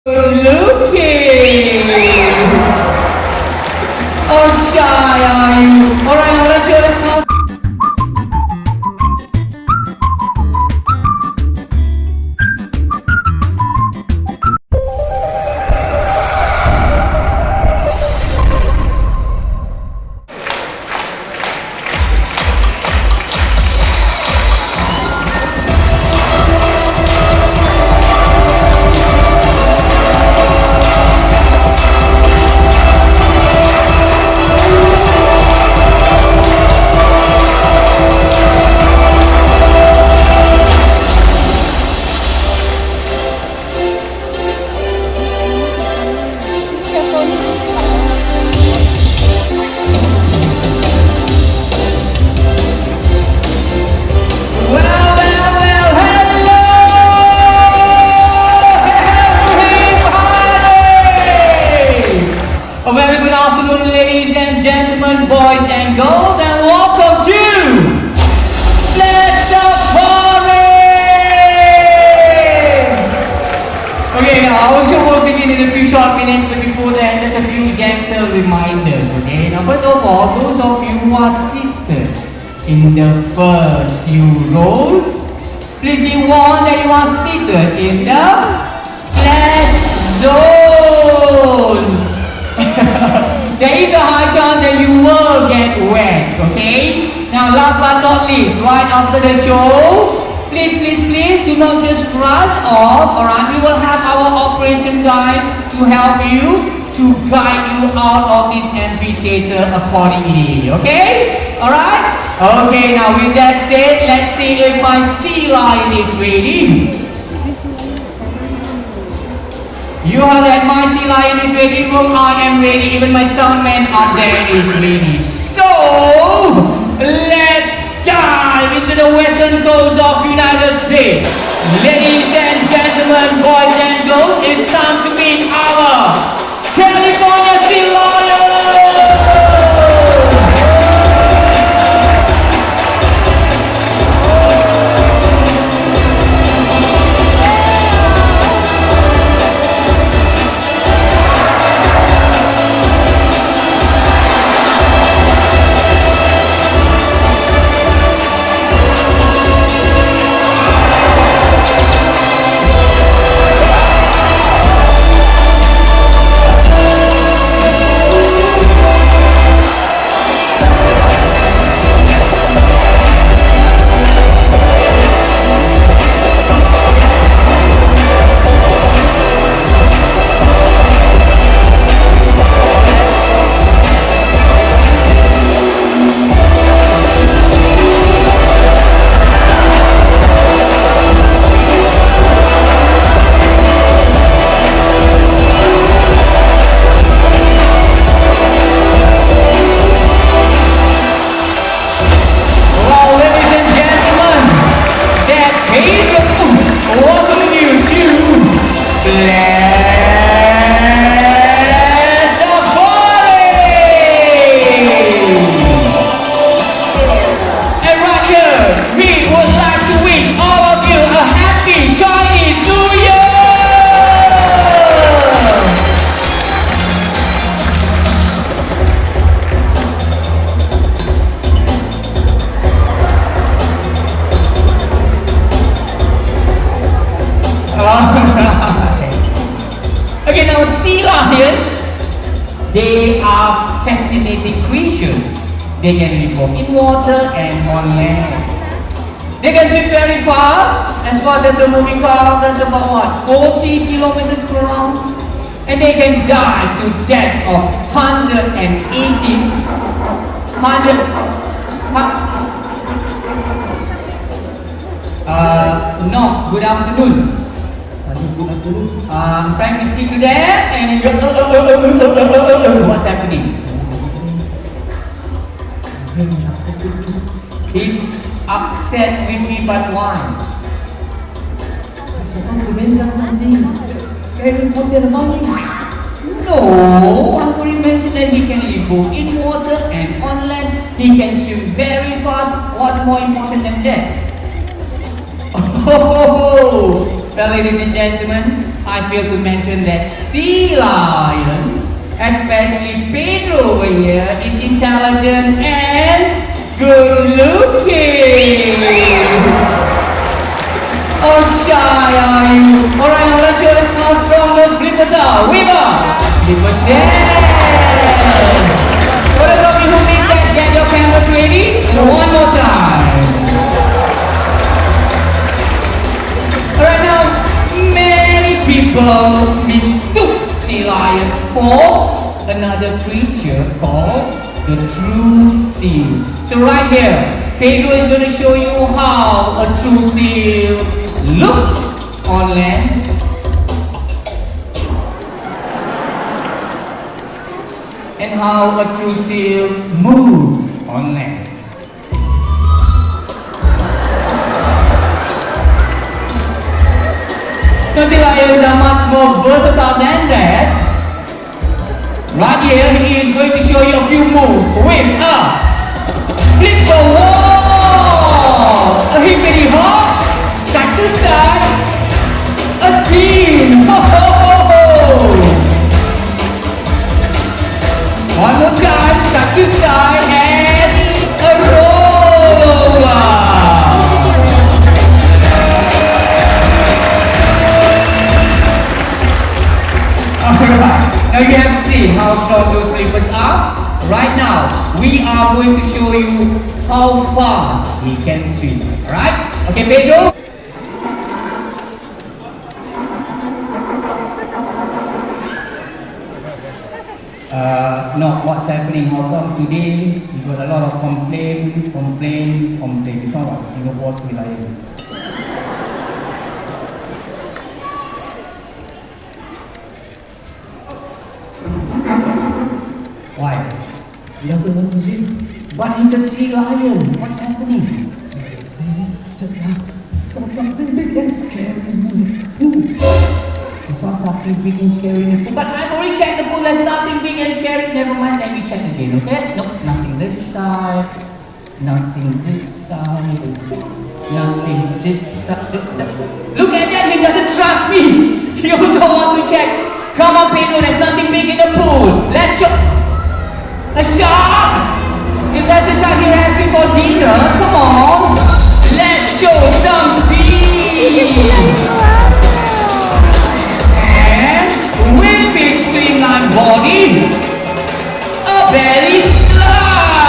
looking. Oh, shy are you? Alright, now let's show the house. A very good afternoon, ladies and gentlemen, boys and girls, and welcome to Let's Party! Okay, now our show will begin in a few short minutes, but before that, just a few gentle reminders. Okay, now first of all, those of you who are seated in the first few rows, please be warned that you are seated in the splash zone. There is a high chance that you will get wet, okay? Now last but not least, right after the show, please do not just rush off, alright? We will have our operation guys to help you, to guide you out of this amphitheater accordingly, okay? Alright? Okay, now with that said, let's see if my sea lion is ready. You are that my sea lion is ready, well I am ready, even my soundman out there is ready. So, let's dive into the western coast of United States. Ladies and gentlemen, boys and girls, it's time to meet our California Sea Lion! Okay, now sea lions, they are fascinating creatures. They can live both in water and on land. They can swim very fast as a moving car. That's about what, 40 kilometers per hour? And they can dive to depth of 180, no, good afternoon. I'm trying to stick to that and what's happening? He's upset with me, but why? No, Uncle mentioned that he can live both in water and on land. He can swim very fast. What's more important than that? Oh, well, ladies and gentlemen, I failed to mention that sea lions, especially Pedro over here, is intelligent and good looking. Oh, shy are you? Alright, now let's show them how strong those flippers are. Weaver! Flippers, yes! For those of you who missed that, get your cameras ready. One more time. Alright, now, many people mistook sea lions for another creature called the true seal. So right here, Pedro is going to show you how a true seal looks on land and how a true seal moves on land. So sea lions are much more versatile than that. Right here, he is going to show you a few moves with a flip the wall, a hippity hop, side to side, a spin. Ho, ho, ho, ho. One more time, side to side, and a roll over. Alright, now you have seen how strong those flippers are. Right now, we are going to show you how fast he can swim. Alright? Okay, Pedro? No, what's happening? How come today you got a lot of complaint? This one what? Singapore Sea Lion. Why? He doesn't want to swim. But he's a sea lion. What's happening? Saw something big and scary. I saw something big and scary in the pool. But I've already checked the pool. There's nothing big and scary. Never mind. Let me check again, okay? Nope, nothing this side. Nothing this side. Nothing this side. Look at that. He doesn't trust me. He also wants to check. Come on, Pedro. There's nothing big in the pool. Let's show. A shark! If there's a shark here asking for dinner, come on! Let's show some speed! And with his streamlined body, a belly slide!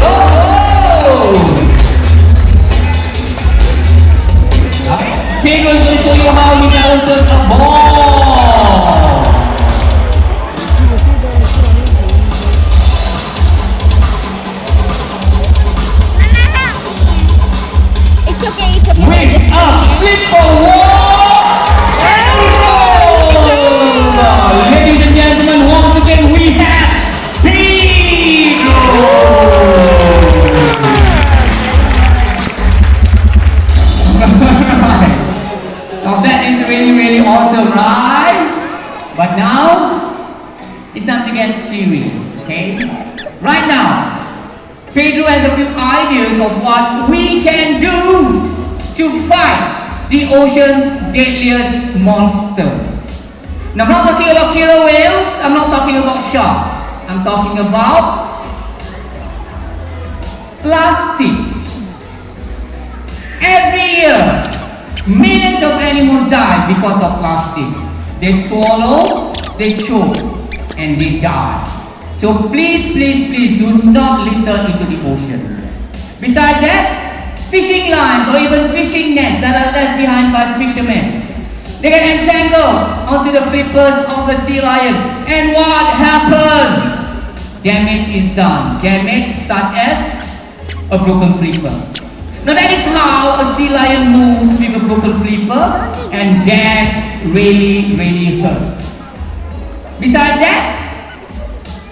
Oh! Pedro's going to show you how he balances a ball! With a flip wall and roll! Ladies and gentlemen, once again we have Pedro! Now that is really awesome, right? But now, it's time to get serious, okay? Right now, Pedro has a few ideas of what we can do to fight the ocean's deadliest monster. Now I'm not talking about killer whales, I'm not talking about sharks. I'm talking about plastic. Every year, millions of animals die because of plastic. They swallow, they choke, and they die. So please do not litter into the ocean. Besides that, fishing lines or even fishing nets that are left behind by fishermen, they get entangled onto the flippers of the sea lion. And what happens? Damage is done. Damage such as a broken flipper. Now that is how a sea lion moves with a broken flipper, and that really hurts. Besides that,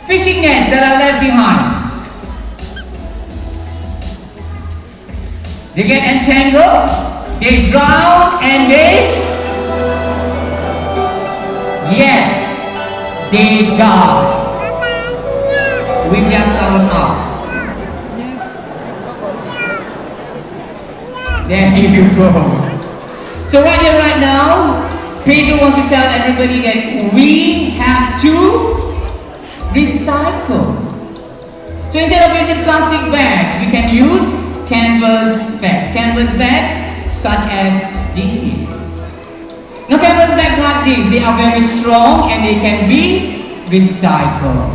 fishing nets that are left behind, they get entangled, they drown, and they die with their tongue out. There you go. So So right here, right now, Pedro wants to tell everybody that we have to recycle. So instead of using plastic bags, we can use canvas bags. Canvas bags such as these. Now canvas bags like this, they are very strong and they can be recycled.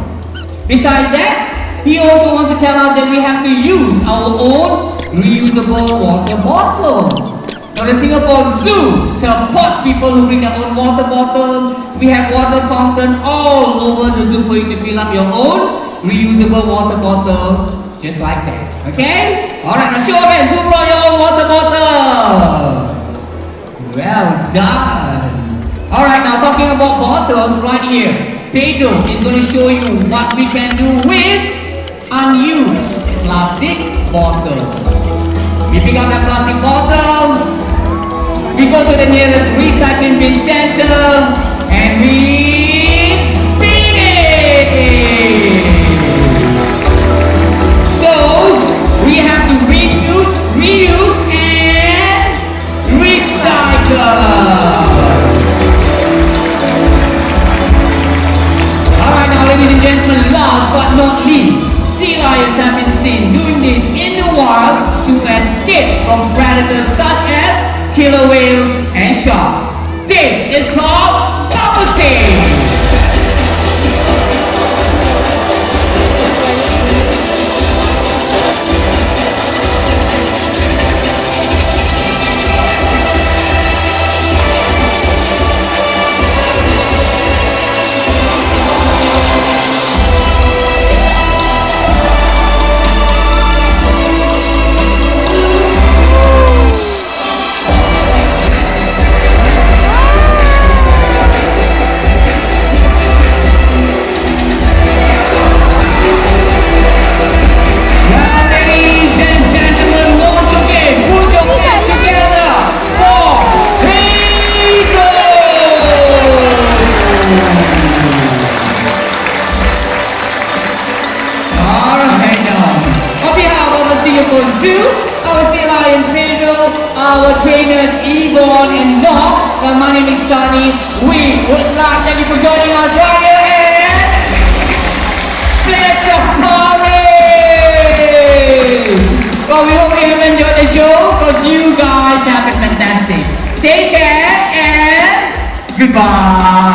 Besides that, he also wants to tell us that we have to use our own reusable water bottle. Now the Singapore Zoo supports people who bring their own water bottle. We have water fountain all over the zoo for you to fill up your own reusable water bottle, just like that. Okay? Alright, now show of hands, who brought your own water bottle? Well done. Alright, now talking about bottles right here. Pedro is going to show you what we can do with unused plastic bottle. We pick up that plastic bottle, we go to the nearest recycling bin center, and we bin it. So we have to reuse, and recycle. Alright, now ladies and gentlemen, last but not least, sea lions have been seen doing this in the wild to escape from predators such as killer whales and sharks. This is called porpoising. Zoo, our sea lions Pedro, our trainers Yvonne and Nob, and my name is Sunny. We would like to thank you for joining us right here at Split Safari. Well, we hope you have enjoyed the show because you guys have been fantastic. Take care and goodbye.